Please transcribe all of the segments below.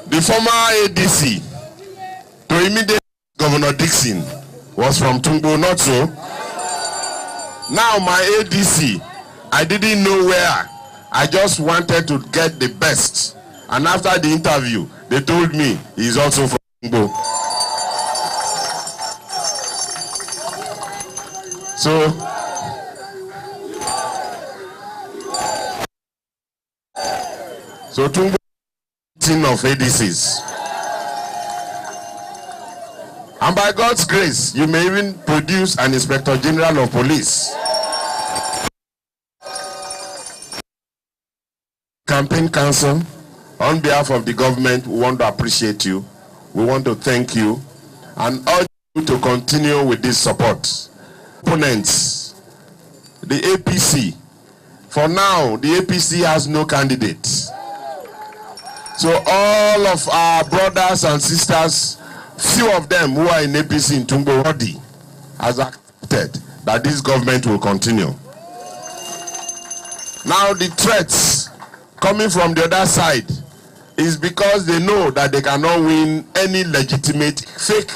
The former ADC to immediate Governor Dixon was from Tungbo, not so? Now my ADC, I didn't know where. I just wanted to get the best. And after the interview, they told me he's also from Tungbo. So Tungbo of ADCs. And by God's grace, you may even produce an Inspector General of Police. Campaign Council, on behalf of the government, we want to appreciate you. We want to thank you and urge you to continue with this support. Opponents, the APC. For now, the APC has no candidates. So all of our brothers and sisters, few of them who are in APC in Tungbo already has accepted that this government will continue. Now the threats coming from the other side is because they know that they cannot win any legitimate fake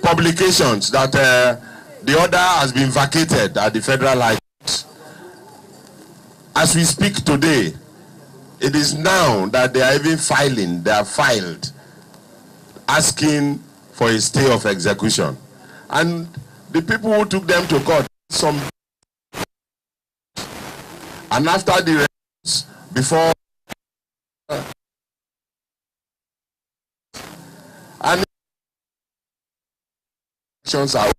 publications that the order has been vacated at the Federal High Court. As we speak today, it is now that they are even filing, they have filed, asking for a stay of execution. And the people who took them to court, and after the results, before, and elections are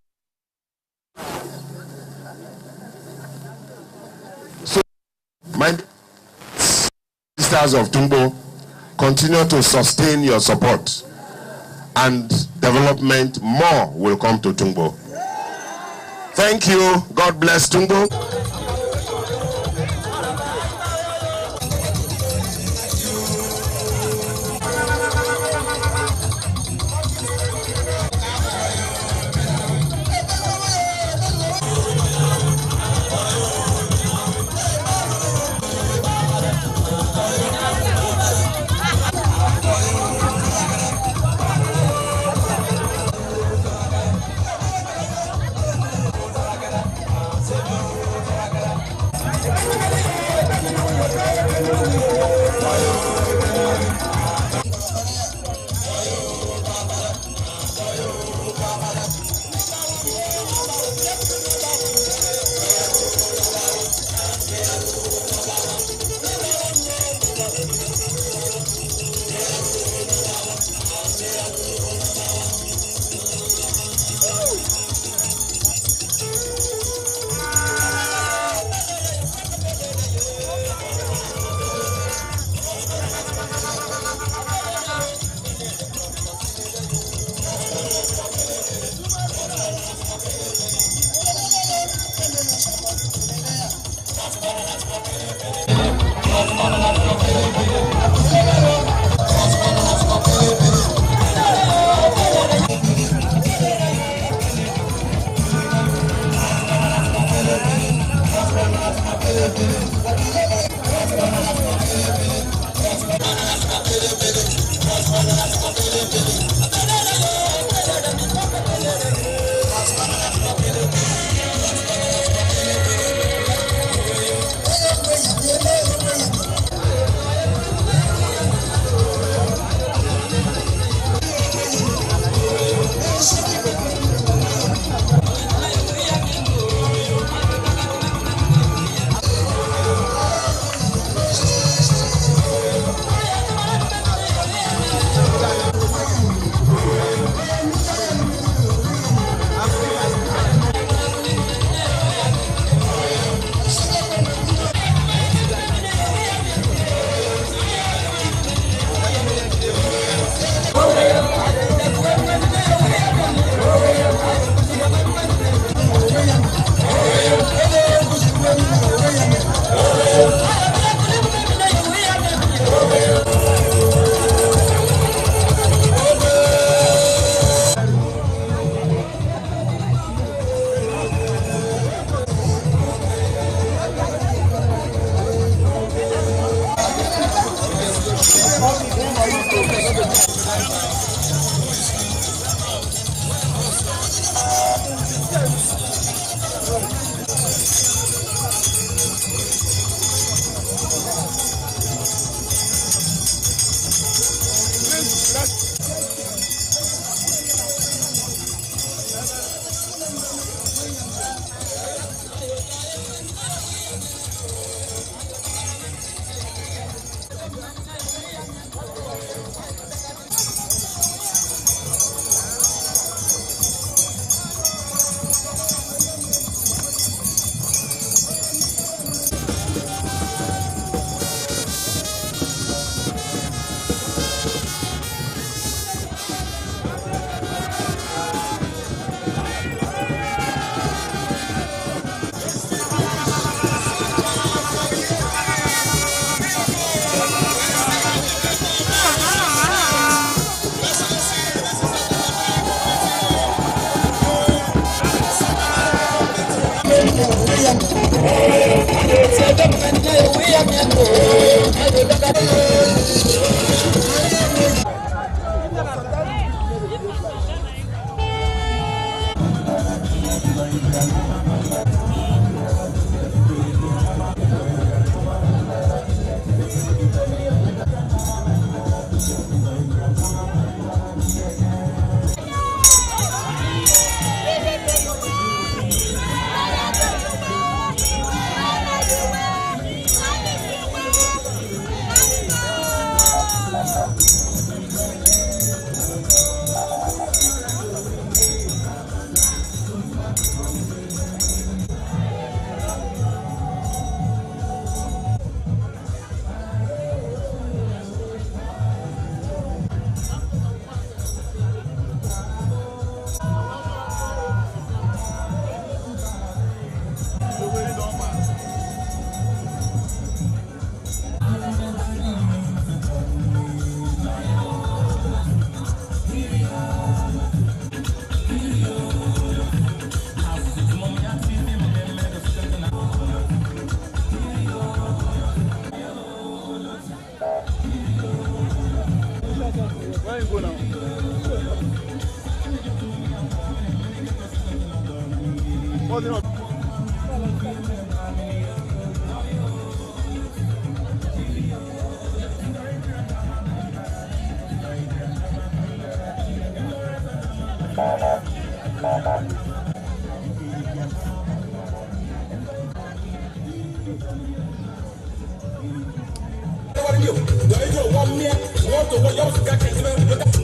so my sisters of Tungbo, continue to sustain your support, and development more will come to Tungbo. Thank you. God bless Tungbo.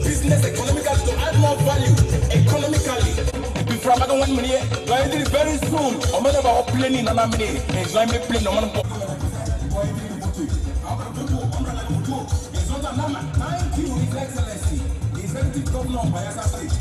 Business economical to add more value economically. Before I don't want money, very soon. I'm going to planning and I'm going to enjoy me playing. I'm going to thank you, His Excellency, the Executive Governor of Bayelsa State.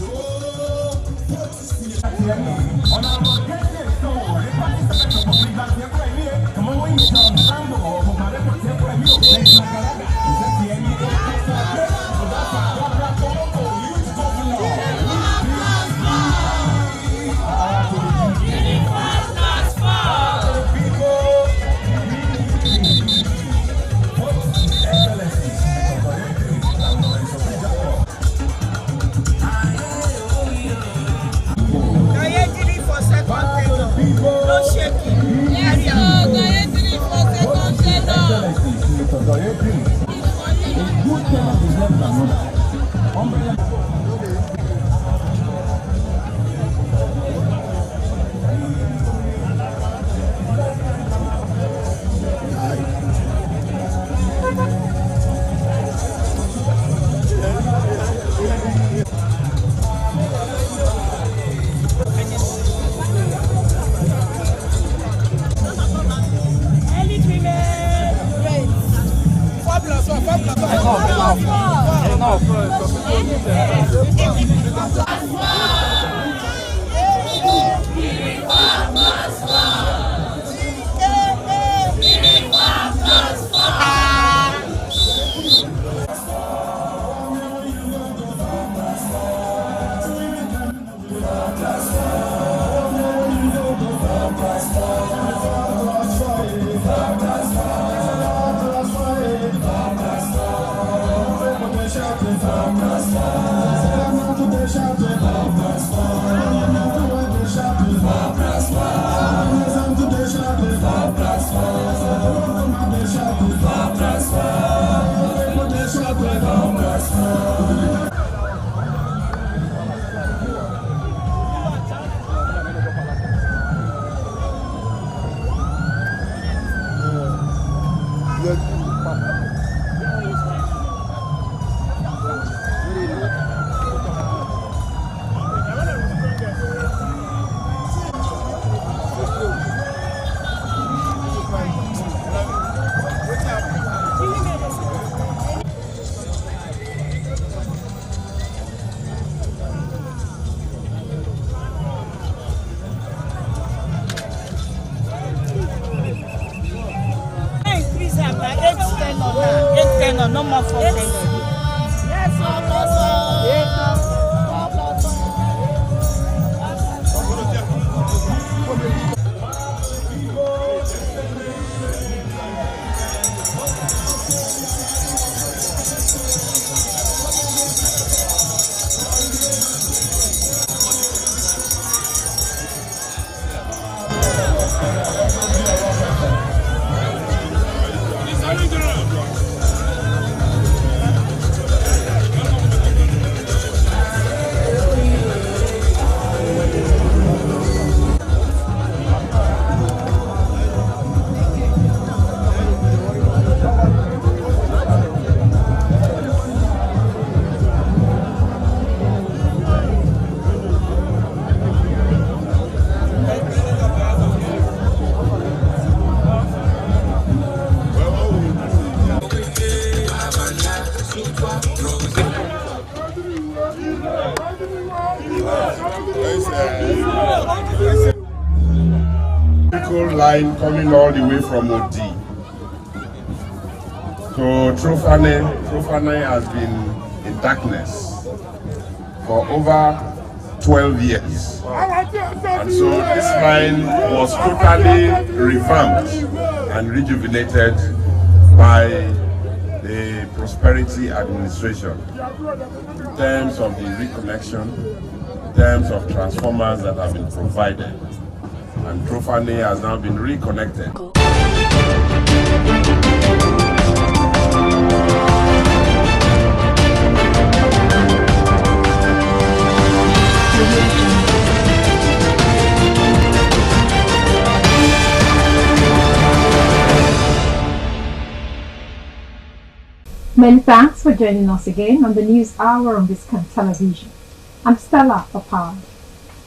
No more for yes. line coming all the way from Odi to Trofane. Trofane has been in darkness for over 12 years. And so this line was totally revamped and rejuvenated by the Prosperity Administration in terms of the reconnection, in terms of transformers that have been provided. And Trofane has now been reconnected. Many thanks for joining us again on the News Hour on Biscon Television. I'm Stella Opal.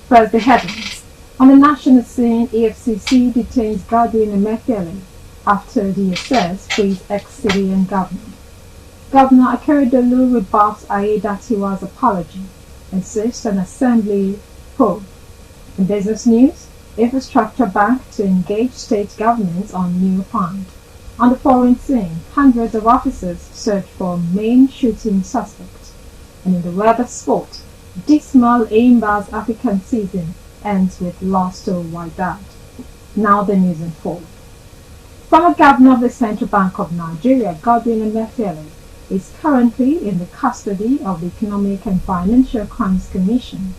First, the headlines. On the national scene, EFCC detains Godwin Emefiele after DSS frees ex-Syrian governor. Governor Akeredolu rebuffs Aiyedatiwa's apology, insists an assembly probe. In business news, Infrastructure Bank to engage state governments on new fund. On the foreign scene, hundreds of officers search for main shooting suspect. And in the weather sport, dismal Aimba's African season ends with loss to Wydad. Now the news in full. Former governor of the Central Bank of Nigeria, Godwin Emefiele, is currently in the custody of the Economic and Financial Crimes Commission.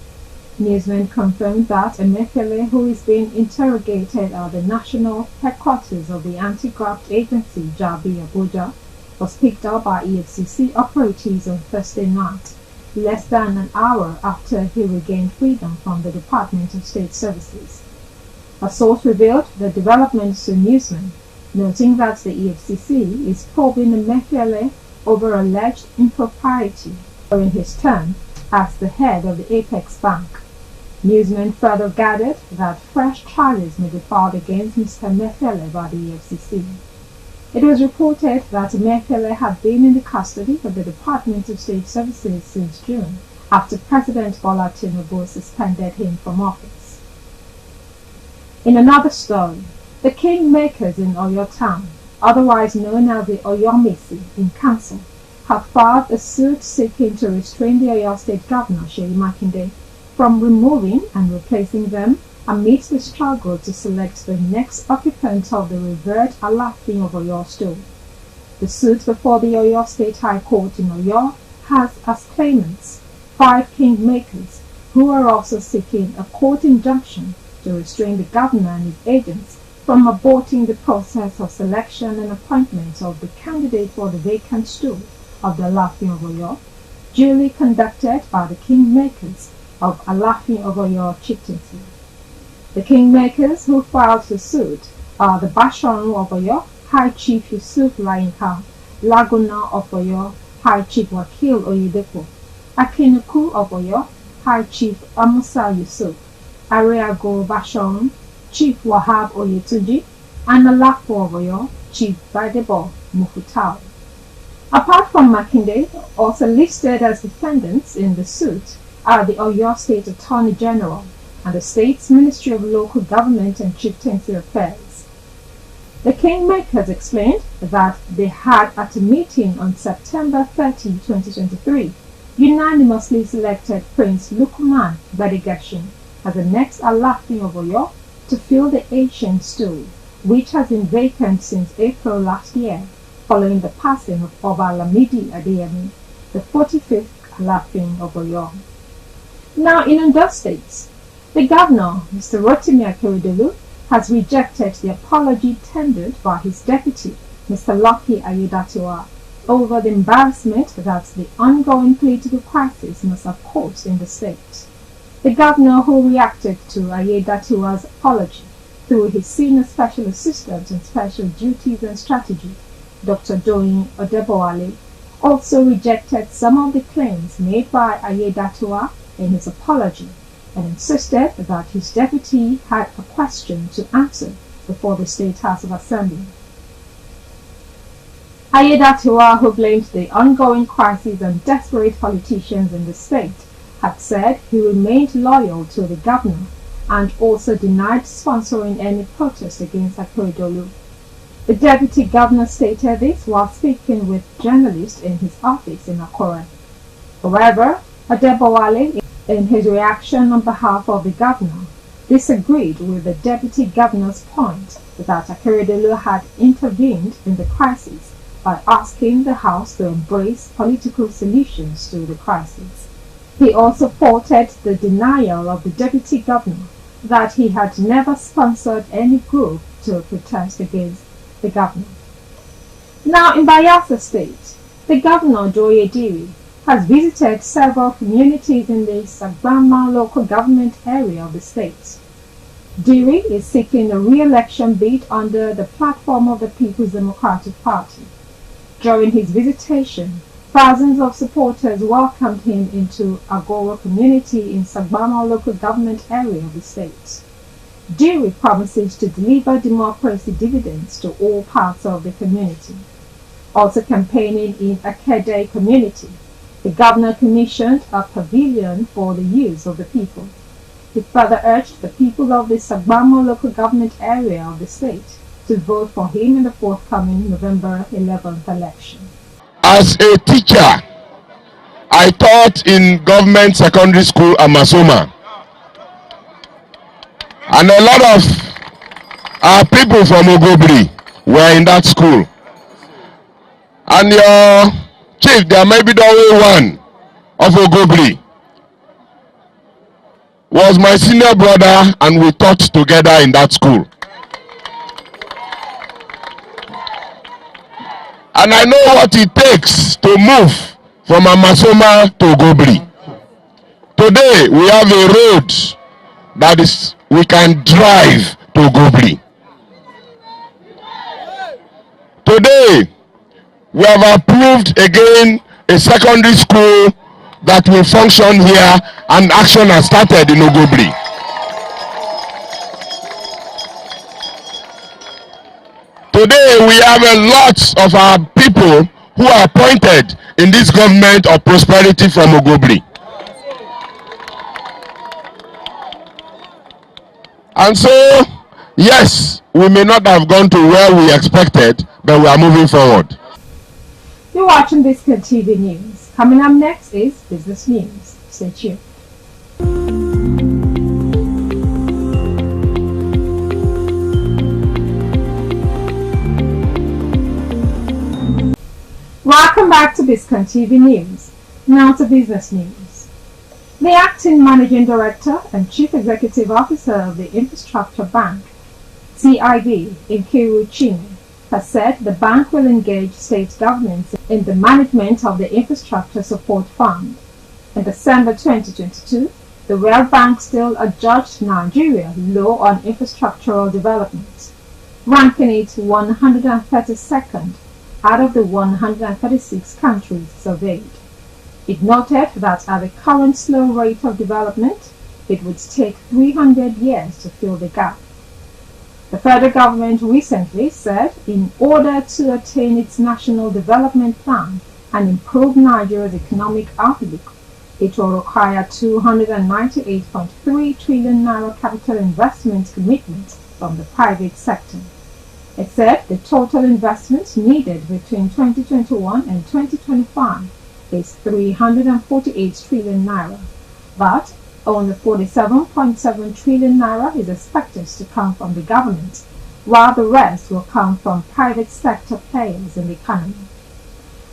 Newsmen confirmed that Emefiele, who is being interrogated at the national headquarters of the anti-graft agency Jabi Abuja, was picked up by EFCC operatives on Thursday night, less than an hour after he regained freedom from the Department of State Services. A source revealed the developments to newsmen, noting that the EFCC is probing Emefiele over alleged impropriety during his term as the head of the Apex Bank. Newsmen further gathered that fresh charges may be filed against Mr. Emefiele by the EFCC. It was reported that Emefiele had been in the custody of the Department of State Services since June, after President Bola Tinubu suspended him from office. In another story, the Kingmakers in Oyo Town, otherwise known as the Oyomesi in Council, have filed a suit seeking to restrain the Oyo State Governor, Seyi Makinde, from removing and replacing them amidst the struggle to select the next occupant of the revered Alafin of Oyo Stone. The suit before the Oyo State High Court in Oyo has as claimants 5 kingmakers who are also seeking a court injunction to restrain the governor and his agents from aborting the process of selection and appointment of the candidate for the vacant stool of the Alafin of Oyo, duly conducted by the kingmakers of Alafin of Oyo chieftaincy. The kingmakers who filed the suit are the Basharu of Oyo, High Chief Yusuf Layinka, Laguna of Oyo, High Chief Wakil Oyedepo, Akinuku of Oyo, High Chief Amusa Yusuf, Ariago Basharu, Chief Wahab Oyetuji, and Alapo of Oyo, Chief Badebo Mufutau. Apart from Makinde, also listed as defendants in the suit are the Oyo State Attorney General and the state's Ministry of Local Government and Chieftaincy Affairs. The Kingmakers explained that they had, at a meeting on September 30, 2023, unanimously selected Prince Lukman Badigashin as the next Alafin of Oyo to fill the ancient stool, which has been vacant since April last year, following the passing of Oba Lamidi Adeyemi, the 45th Alafin of Oyo. Now in Ondo State, the governor, Mr. Rotimi Akeredolu, has rejected the apology tendered by his deputy, Mr. Lucky Aiyedatiwa, over the embarrassment that the ongoing political crisis must have caused in the state. The governor, who reacted to Aiyedatiwa's apology through his senior special assistant on special duties and strategy, Dr. Doyin Odebowale, also rejected some of the claims made by Aiyedatiwa in his apology and insisted that his deputy had a question to answer before the State House of Assembly. Aiyedatiwa, who blamed the ongoing crisis on desperate politicians in the state, had said he remained loyal to the governor and also denied sponsoring any protest against Akeredolu. The deputy governor stated this while speaking with journalists in his office in Akure. However, Adebowale, in his reaction on behalf of the governor, disagreed with the deputy governor's point that Akeredolu had intervened in the crisis by asking the House to embrace political solutions to the crisis. He also faulted the denial of the deputy governor that he had never sponsored any group to protest against the governor. Now in Bayelsa State, the governor Doye Diri has visited several communities in the Sagbama local government area of the state. Diri is seeking a re-election bid under the platform of the People's Democratic Party. During his visitation, thousands of supporters welcomed him into Agoro community in Sagbama local government area of the state. Diri promises to deliver democracy dividends to all parts of the community. Also campaigning in Akede community, the governor commissioned a pavilion for the use of the people. He further urged the people of the Sagbama local government area of the state to vote for him in the forthcoming November 11th election. As a teacher, I taught in government secondary school Amasoma. And a lot of our people from Ogobri were in that school. And your chief, there may be the only one of Ogobri, was my senior brother, and we taught together in that school. And I know what it takes to move from Amasoma to Ogobri. Today, we have a road that is we can drive to Ogobri. Today, we have approved again a secondary school that will function here, and action has started in Ogobri. Today, we have a lot of our people who are appointed in this government of prosperity from Ogobri. And so, yes, we may not have gone to where we expected, but we are moving forward. You're watching Biscon TV News. Coming up next is Business News. Stay tuned. Welcome back to Biscon TV News. Now to business news. The acting managing director and chief executive officer of the Infrastructure Bank, CIB, Nkiru Chime, has said the bank will engage state governments in the management of the Infrastructure Support Fund. In December 2022, the World Bank still adjudged Nigeria low on infrastructural development, ranking it 132nd out of the 136 countries surveyed. It noted that at the current slow rate of development, it would take 300 years to fill the gap. The federal government recently said in order to attain its national development plan and improve Nigeria's economic outlook, it will require 298.3 trillion naira capital investment commitment from the private sector. It said the total investment needed between 2021 and 2025 is 348 trillion naira, but only 47.7 trillion naira is expected to come from the government, while the rest will come from private sector players in the economy.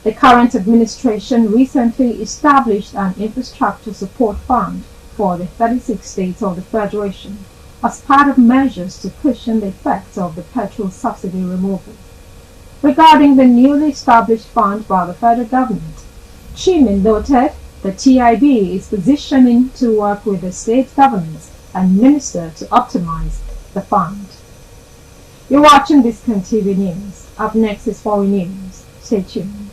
The current administration recently established an infrastructure support fund for the 36 states of the Federation as part of measures to cushion the effects of the petrol subsidy removal. Regarding the newly established fund by the federal government, Chime noted the TIB is positioning to work with the state governments and minister to optimize the fund. You're watching Biscon TV News. Up next is foreign news. Stay tuned.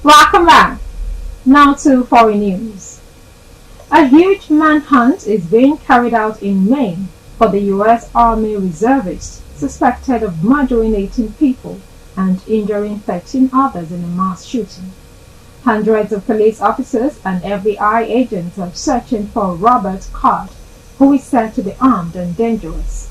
Welcome Welcome back. Now to foreign news. A huge manhunt is being carried out in Maine for the U.S. Army reservists suspected of murdering 18 people and injuring 13 others in a mass shooting. Hundreds of police officers and FBI agents are searching for Robert Card, who is said to be armed and dangerous.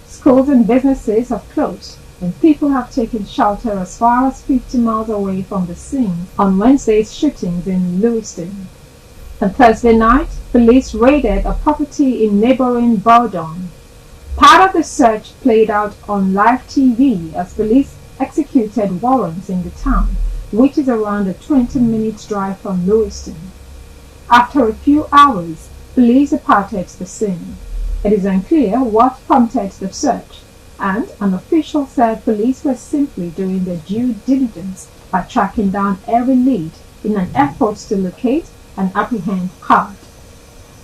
Schools and businesses have closed, and people have taken shelter as far as 50 miles away from the scene on Wednesday's shootings in Lewiston. On Thursday night, police raided a property in neighboring Bowdoin. Part of the search played out on live TV as police executed warrants in the town, which is around a 20-minute drive from Lewiston. After a few hours, police departed the scene. It is unclear what prompted the search, and an official said police were simply doing their due diligence by tracking down every lead in an effort to locate and apprehend Card.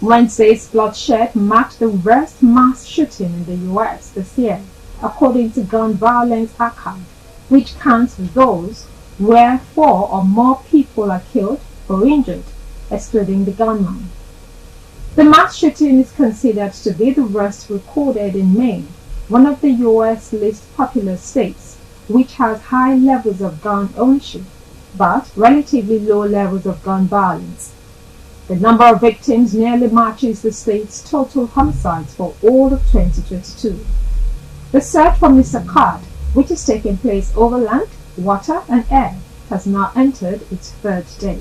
Wednesday's bloodshed marked the worst mass shooting in the U.S. this year, according to Gun Violence Archive, which counts those where 4 or more people are killed or injured, excluding the gunman. The mass shooting is considered to be the worst recorded in Maine, one of the U.S. least populous states, which has high levels of gun ownership, but relatively low levels of gun violence. The number of victims nearly matches the state's total homicides for all of 2022. The search for Mr. Card, which is taking place over land, water and air, has now entered its third day.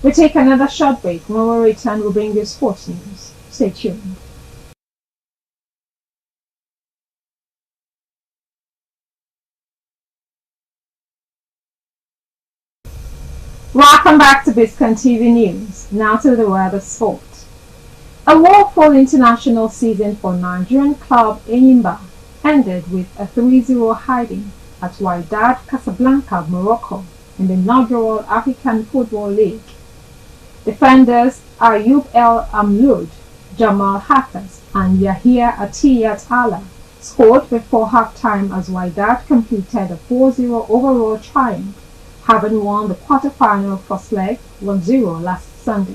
We take another short break. When we return, we'll bring you sports news. Stay tuned. Welcome back to Biscon TV News. Now to the world of sport. A woeful international season for Nigerian club Enyimba ended with a 3-0 hiding at Wydad Casablanca, Morocco, in the inaugural African Football League. Defenders Ayub El Amloud, Jamal Hafiz, and Yahya Atiyat Allah scored before halftime as Wydad completed a 4-0 overall triumph, having won the quarter-final first leg 1-0 last Sunday.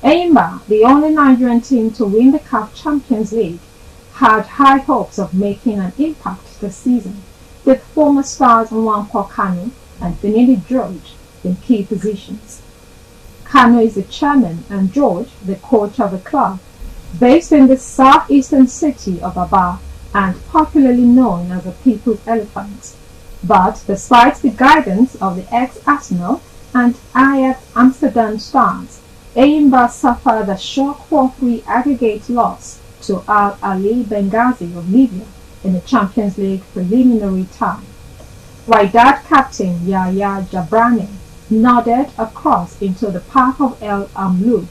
Enyimba, the only Nigerian team to win the CAF Champions League, had high hopes of making an impact this season, with former stars Nwankwo Kanu and Finidi George in key positions. Kanu is the chairman and George the coach of the club, based in the southeastern city of Aba and popularly known as the People's Elephant. But despite the guidance of the ex-Arsenal and Ajax Amsterdam stars, Enyimba suffered a shock 4-3 aggregate loss to Al Ali Benghazi of Libya in the Champions League preliminary tie. Wydad captain Yahya Jabrani nodded a cross into the path of El Amloud,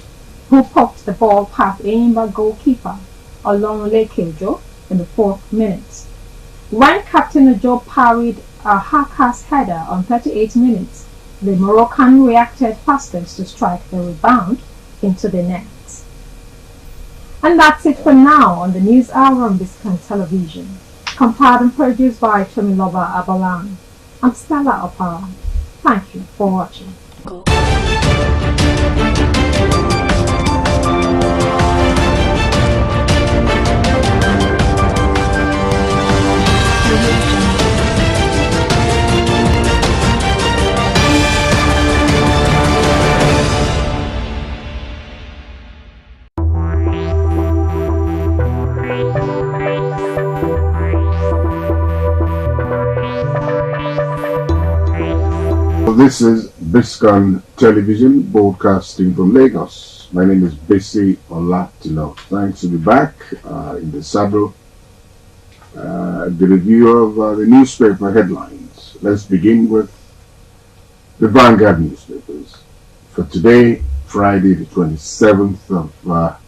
who poked the ball past Enyimba goalkeeper Olonle Kejo in the 4th minute. When Captain Ojo parried a Haka's header on 38 minutes, the Moroccan reacted fastest to strike the rebound into the net. And that's it for now on the News Hour on Biscon Television. Compiled and produced by Tomiloba Abalan. I'm Stella Opara. Thank you for watching. This is Biscon Television, broadcasting from Lagos. My name is Bisi Olatilo. Thanks to be back in the saddle. The review of the newspaper headlines. Let's begin with the Vanguard newspapers. For today, Friday the 27th of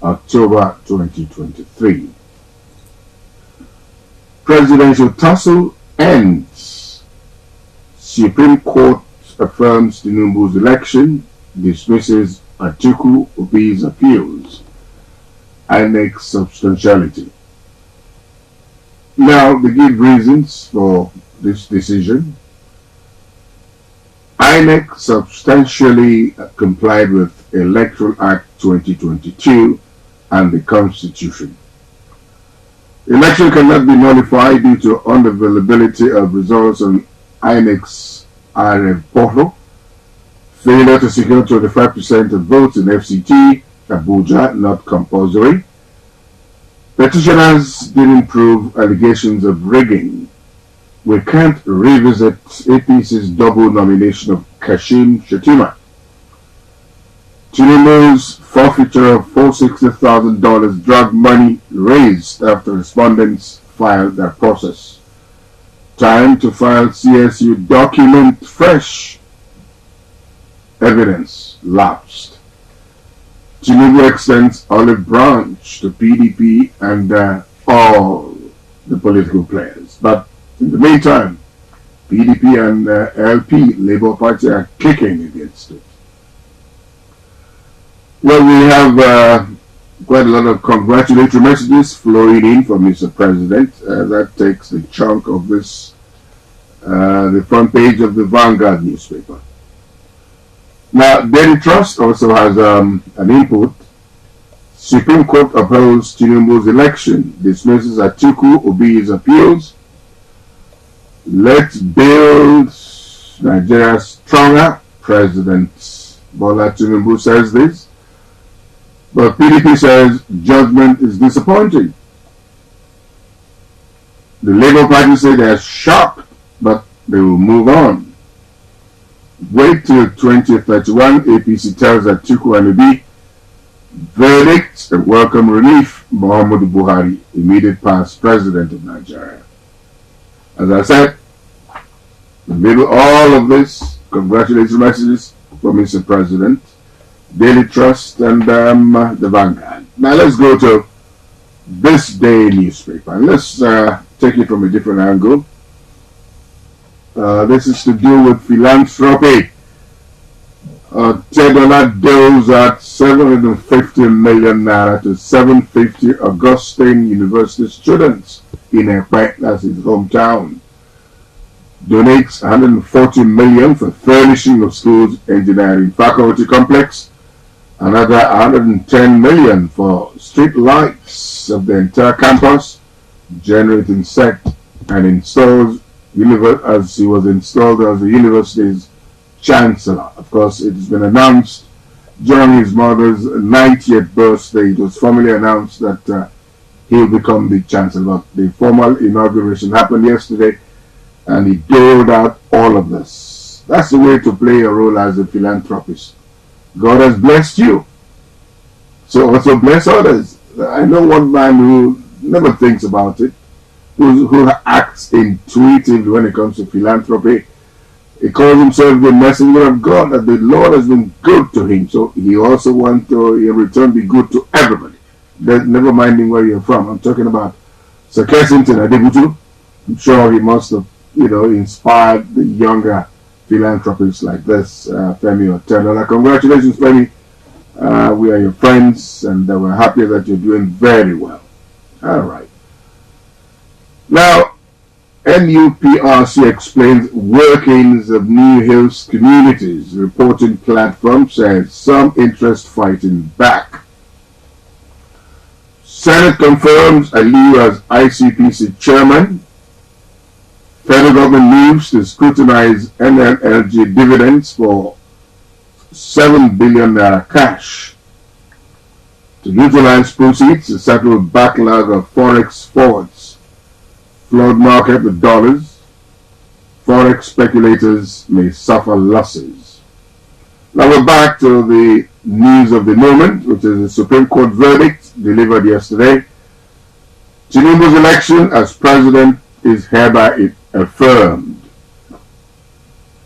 October 2023. Presidential tussle ends. Supreme Court affirms Tinubu's election, dismisses Atiku Obi's appeals, INEC substantiality. Now, they give reasons for this decision. INEC substantially complied with Electoral Act 2022 and the Constitution. Election cannot be nullified due to unavailability of results on INEC's RF portal, failure to secure 25% of votes in FCT, Abuja, not compulsory. Petitioners didn't prove allegations of rigging. We can't revisit APC's double nomination of Kashim Shettima. Tinubu's forfeiture of $460,000 drug money raised after respondents filed their process. Time to file CSU document fresh. Evidence lapsed. Tinubu extends olive branch to PDP and all the political players. But in the meantime, PDP and LP, Labour Party, are kicking against it. Well, we have quite a lot of congratulatory messages flowing in from Mr. President. That takes the chunk of this, the front page of the Vanguard newspaper. Now, Daily Trust also has an input. Supreme Court upholds Tinubu's election, dismisses Atiku Obi's appeals. Let's build Nigeria stronger. President Bola Tinubu says this. But PDP says judgment is disappointing. The Labour Party say they are shocked, but they will move on. Wait till 2031, APC tells Atiku and Obi, verdict and welcome relief, Muhammadu Buhari, immediate past president of Nigeria. As I said, in the middle of all of this, congratulatory messages from Mr. President, Daily Trust, and the Vanguard. Now let's go to this day newspaper. And let's take it from a different angle. This is to do with philanthropy. $10 deals at 750 million naira to 750 Augustine University students in Ekpe, that's his hometown. Donates 140 million for furnishing of schools engineering faculty complex. Another 110 million for street lights of the entire campus, generating set and installs as he was installed as the university's chancellor. Of course, it has been announced during his mother's 90th birthday. It was formally announced that he will become the chancellor. But the formal inauguration happened yesterday, and he doled out all of this. That's the way to play a role as a philanthropist. God has blessed you, so also bless others. I know one man who never thinks about it, who acts intuitively when it comes to philanthropy. He calls himself the messenger of God, that the Lord has been good to him, so he also wants to, in return, be good to everybody. Never minding where you're from. I'm talking about Sir Kensington Adebutu. I'm sure he must have, inspired the younger philanthropists like this, Femi Otedola. Congratulations, Femi. We are your friends, and we're happy that you're doing very well. All right. Now, NUPRC explains workings of New Hills communities. Reporting platform says some interest fighting back. Senate confirms Aliyu as ICPC chairman. Federal government moves to scrutinize NLLG dividends for 7 billion naira cash. To utilize proceeds to settle backlog of forex forwards. Flood market with dollars. Forex speculators may suffer losses. Now we're back to the news of the moment, which is the Supreme Court verdict delivered yesterday. Tinubu's election as president is hereby affirmed.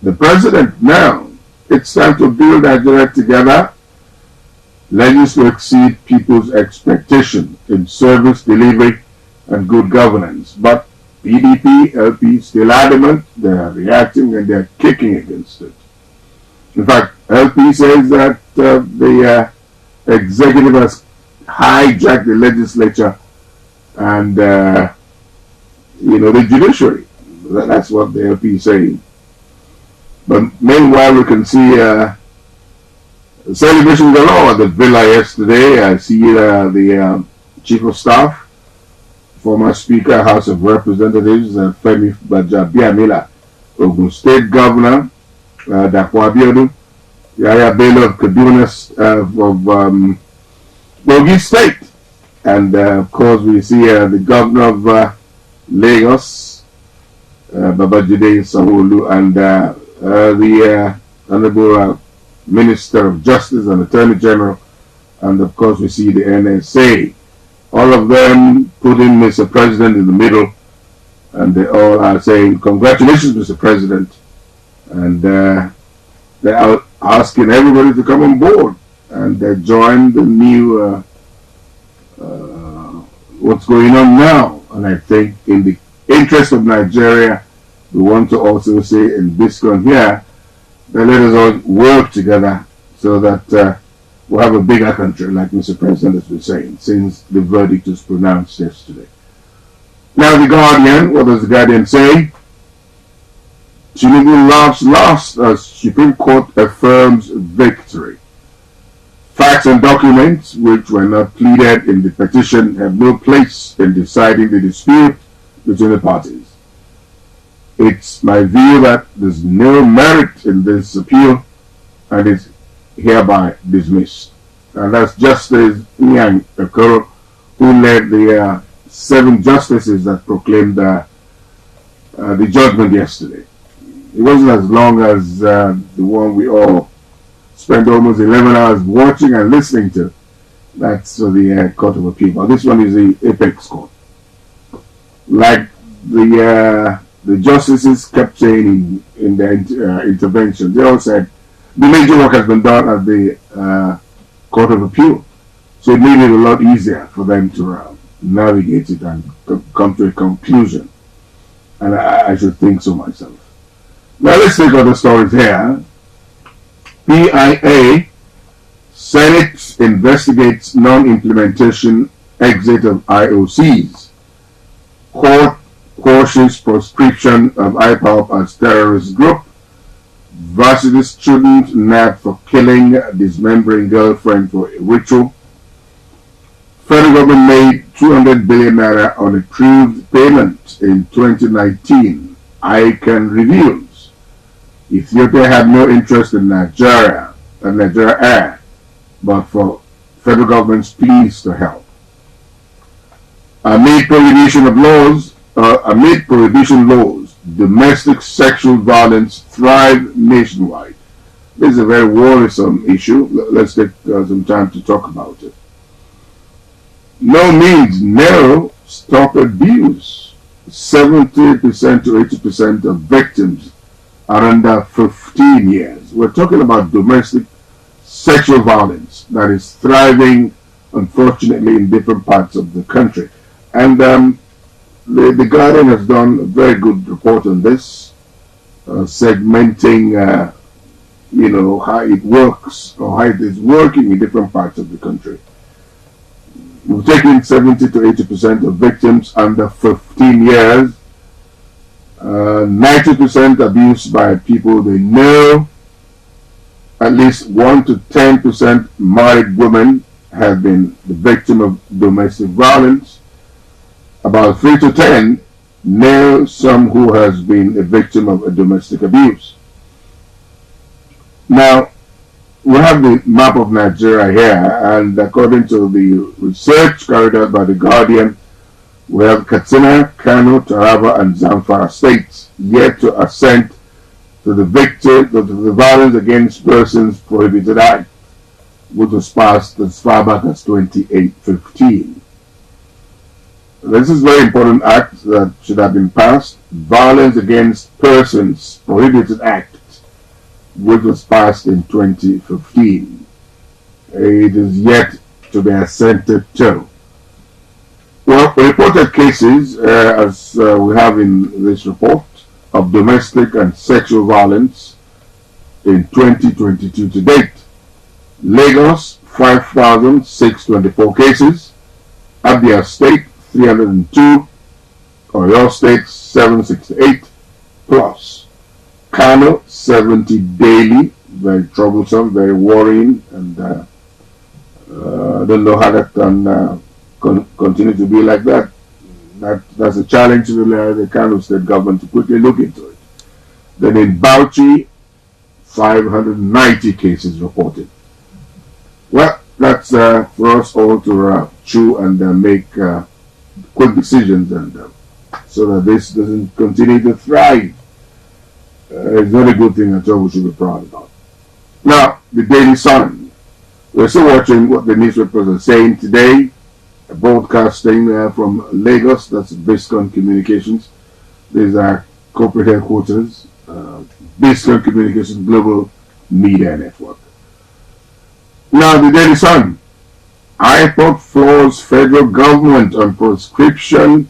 The president now, it's time to build Nigeria together, pledges to exceed people's expectation in service delivery and good governance. But PDP, LP still adamant, they are reacting and they are kicking against it. In fact, LP says that the executive has hijacked the legislature and the judiciary. That's what the LP is saying. But meanwhile, we can see celebrations galore at the villa yesterday. I see the Chief of Staff, former Speaker, House of Representatives, Femi Bajabiamila, Ogun State Governor, Dapo Abiodun, Yaya Bello of Kaduna, of Kogi State. And of course, we see the Governor of Lagos, Babajide Sanwo-Olu, and the Honorable Minister of Justice and Attorney General, and of course we see the NSA. All of them putting Mr. President in the middle, and they all are saying, congratulations, Mr. President. And they are asking everybody to come on board and join the new what's going on now. And I think in the interest of Nigeria, we want to also say in Biscon here, that let us all work together so that we'll have a bigger country, like Mr. President has been saying, since the verdict was pronounced yesterday. Now the Guardian, what does the Guardian say? Tinubu lost as Supreme Court affirms victory. Facts and documents which were not pleaded in the petition have no place in deciding the dispute between the parties. It's my view that there's no merit in this appeal and it's hereby dismissed. And that's Justice Nyang Okoro, who led the 7 justices that proclaimed the judgment yesterday. It wasn't as long as the one we all spent almost 11 hours watching and listening to. That's the Court of Appeal. But this one is the apex court. Like the justices kept saying in their intervention, they all said the major work has been done at the Court of Appeal. So it made it a lot easier for them to navigate it and come to a conclusion. And I should think so myself. Now let's take other stories here. PIA, Senate investigates non-implementation exit of IOCs. Court cautious proscription of IPOP as terrorist group. Varsity student nabbed for killing dismembering girlfriend for a ritual. Federal government made 200 billion naira on approved payment in 2019. ICANN reveals. Ethiopia had no interest in Nigeria and Nigeria Air, but for federal government's pleas to help. Amid prohibition laws, domestic sexual violence thrive nationwide. This is a very worrisome issue. Let's take some time to talk about it. No means no, stop abuse. 70% to 80% of victims are under 15 years. We're talking about domestic sexual violence that is thriving, unfortunately, in different parts of the country. And the Guardian has done a very good report on this, segmenting, how it works or how it is working in different parts of the country. We've taken 70 to 80% of victims under 15 years, 90% abused by people they know, at least 1 to 10% married women have been the victim of domestic violence. About 3 to 10 know some who has been a victim of a domestic abuse. Now, we have the map of Nigeria here, and according to the research carried out by the Guardian, we have Katsina, Kano, Taraba, and Zamfara states yet to assent to the Violence Against Persons Prohibited Act, which was passed as far back as 2015. This is a very important act that should have been passed. Violence Against Persons Prohibited Act, which was passed in 2015. It is yet to be assented to. Well, reported cases, as we have in this report, of domestic and sexual violence in 2022 to date. Lagos, 5,624 cases. Abia State, 302. Oyo State, 768 plus. Kano, 70 daily. Very troublesome, very worrying, and I don't know how that can continue to be like that. That's a challenge to the Kano state government to quickly look into it. Then in Bauchi, 590 cases reported. Well, that's for us all to chew and make quick decisions, and so that this doesn't continue to thrive. It's not a good thing at all. We should be proud about. Now, the Daily Sun. We're still watching what the newspapers are saying today. Broadcasting from Lagos. That's Biscon Communications. These are corporate headquarters. Biscon Communications Global Media Network. Now, the Daily Sun. IPOC floors federal government on prescription.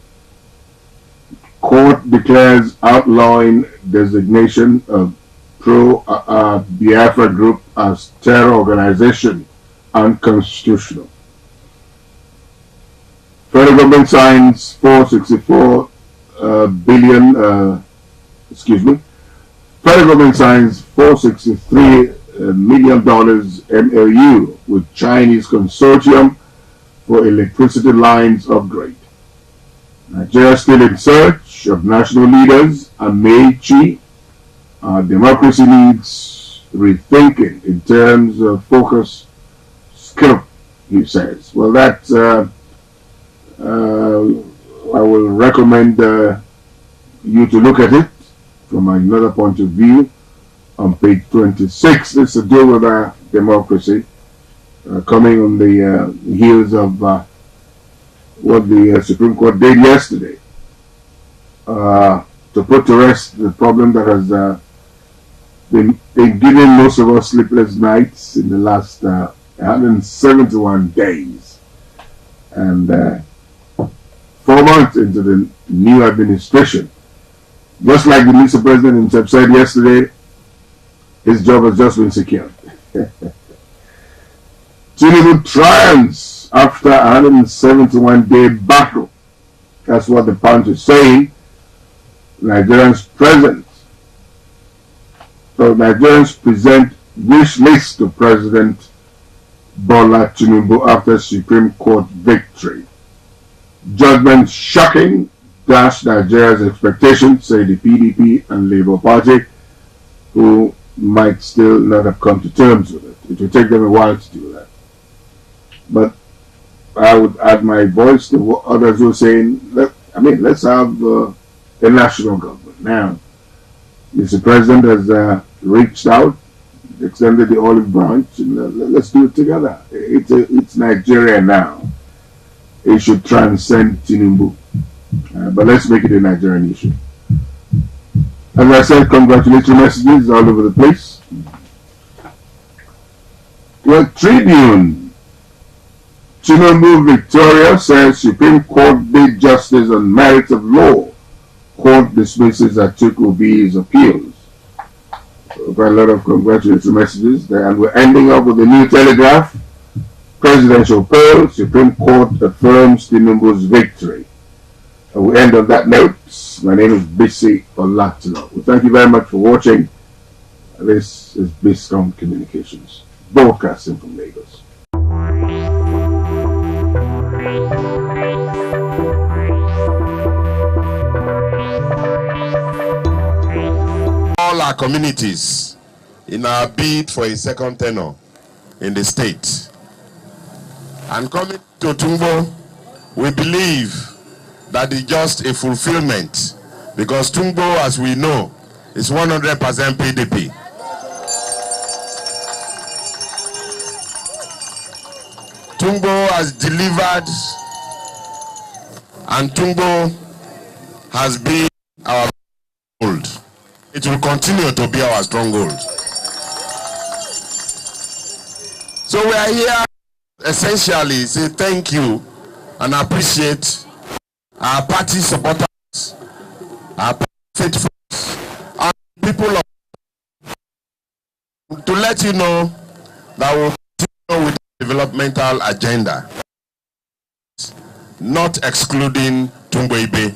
Court declares outlawing designation of pro-Biafra group as terror organization unconstitutional. Federal government signs $464 billion. Federal government signs $463 million MOU with Chinese consortium for electricity lines upgrade. Nigeria still in search of national leaders. Amechi, democracy needs rethinking in terms of focus, scope, he says. Well, that's I will recommend you to look at it from another point of view on page 26. It's to do with democracy, coming on the heels of what the Supreme Court did yesterday to put to rest the problem that has been giving most of us sleepless nights in the last 171 days. And 4 months into the new administration, just like the Mr. President himself said yesterday, his job has just been secured. Tinubu triumphs after a 171-day battle. That's what the Punch is saying. Nigerians present. So Nigerians present wish list to President Bola Tinubu after Supreme Court victory. Judgment shocking, dashed Nigeria's expectations, say the PDP and Labour Party, who might still not have come to terms with it. It will take them a while to do that. But I would add my voice to what others were saying. Let's have a national government. Now, Mr. President has reached out, extended the olive branch, and let's do it together. It's Nigeria now. It should transcend Tinubu. But let's make it a Nigerian issue. As I said, congratulatory messages all over the place. Well, Tribune. Tinubu Victoria says Supreme Court did justice on merits of law. Court dismisses Atiku Obi's appeals. Quite a lot of congratulatory messages there. And we're ending up with the New Telegraph. Presidential poll. Supreme Court affirms Tinubu's victory. And we end on that note. My name is Bisi Olatino. Well, thank you very much for watching. This is Biscon Communications, broadcasting from Lagos. All our communities in our bid for a second tenure in the state. And coming to Tumbo, we believe that is just a fulfillment, because Tumbo, as we know, is 100% PDP. Tumbo has delivered, and Tumbo has been our stronghold. It will continue to be our stronghold. So we are here essentially say thank you and appreciate our party supporters, our faithful, and people of, to let you know that we'll continue with the developmental agenda, not excluding Tumbo Ibe.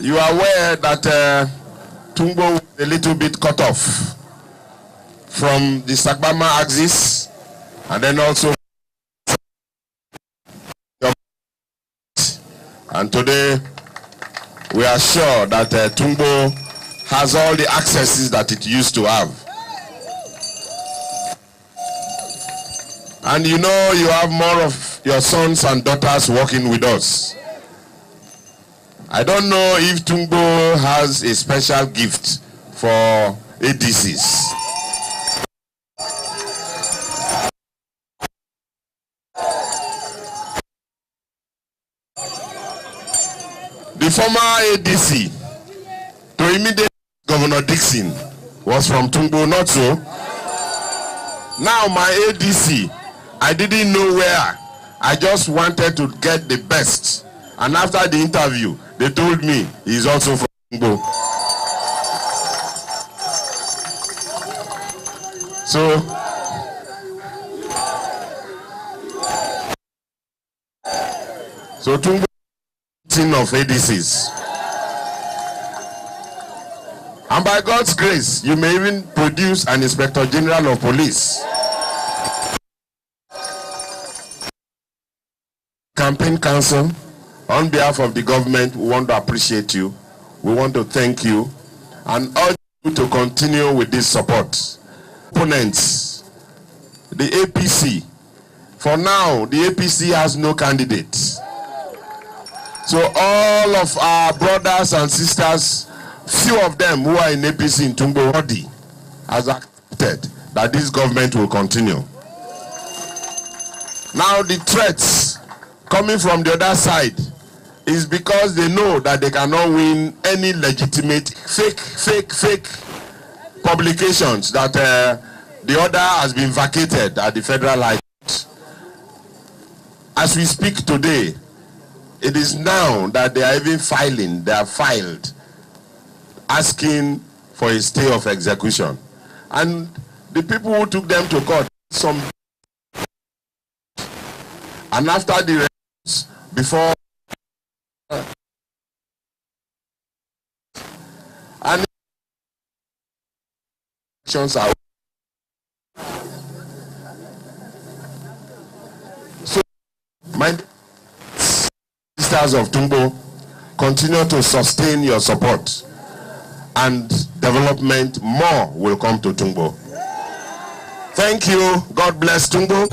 You are aware that Tumbo was a little bit cut off from the Sagbama axis, and then also, and today we are sure that Tumbo has all the accesses that it used to have. And you know you have more of your sons and daughters working with us. I don't know if Tumbo has a special gift for ADCs. The former ADC to immediate Governor Dixon was from Tumbo, not so? Now my ADC, I didn't know where. I just wanted to get the best. And after the interview, they told me he's also from Tumbo. So Tumbo of ADCs. And by God's grace, you may even produce an Inspector General of Police. Campaign Council, on behalf of the government, we want to appreciate you. We want to thank you and urge you to continue with this support. Opponents, the APC. For now, the APC has no candidates. So all of our brothers and sisters, few of them who are in APC in Tumbo already has accepted that this government will continue. Now the threats coming from the other side is because they know that they cannot win any legitimate fake publications that the order has been vacated at the Federal High Court. As we speak today, it is now that they are even filing, they are filed, asking for a stay of execution. And the people who took them to court, and after the results, before, and elections are so my sisters of Tumbo, continue to sustain your support, and development more will come to Tumbo. Thank you. God bless Tumbo.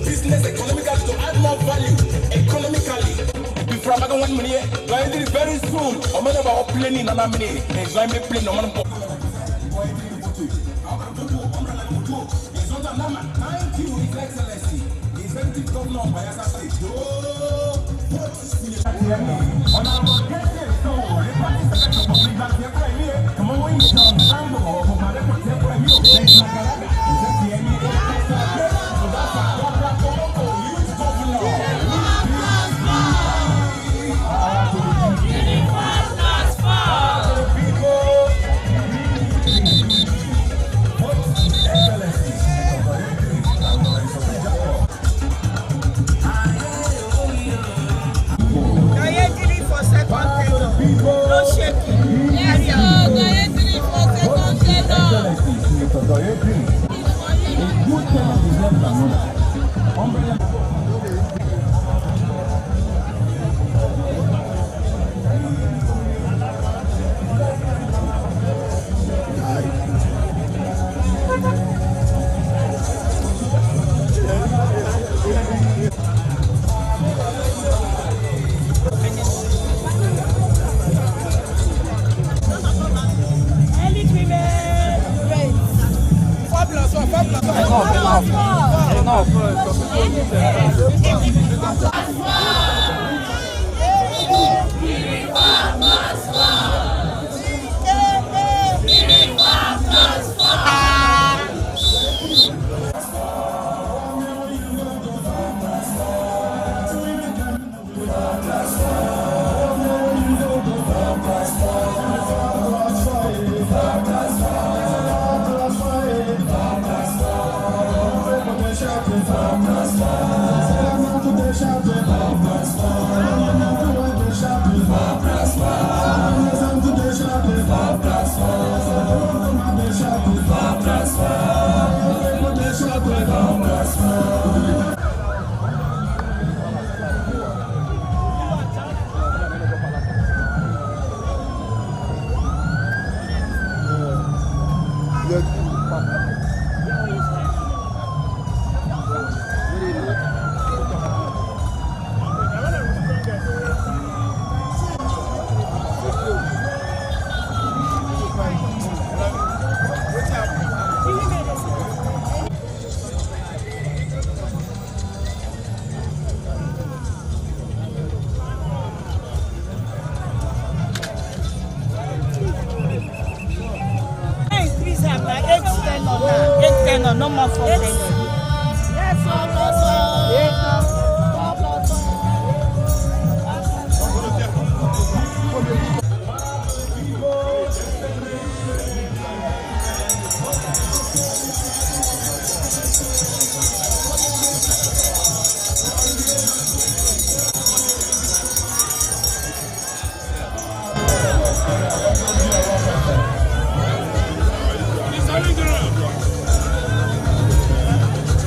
Business economical to add more value economically. Before I'm going money, going to very soon. I'm going to planning and I'm going to plan on one. Thank you, His Excellency. The Executive Governor of Bayelsa State. No more for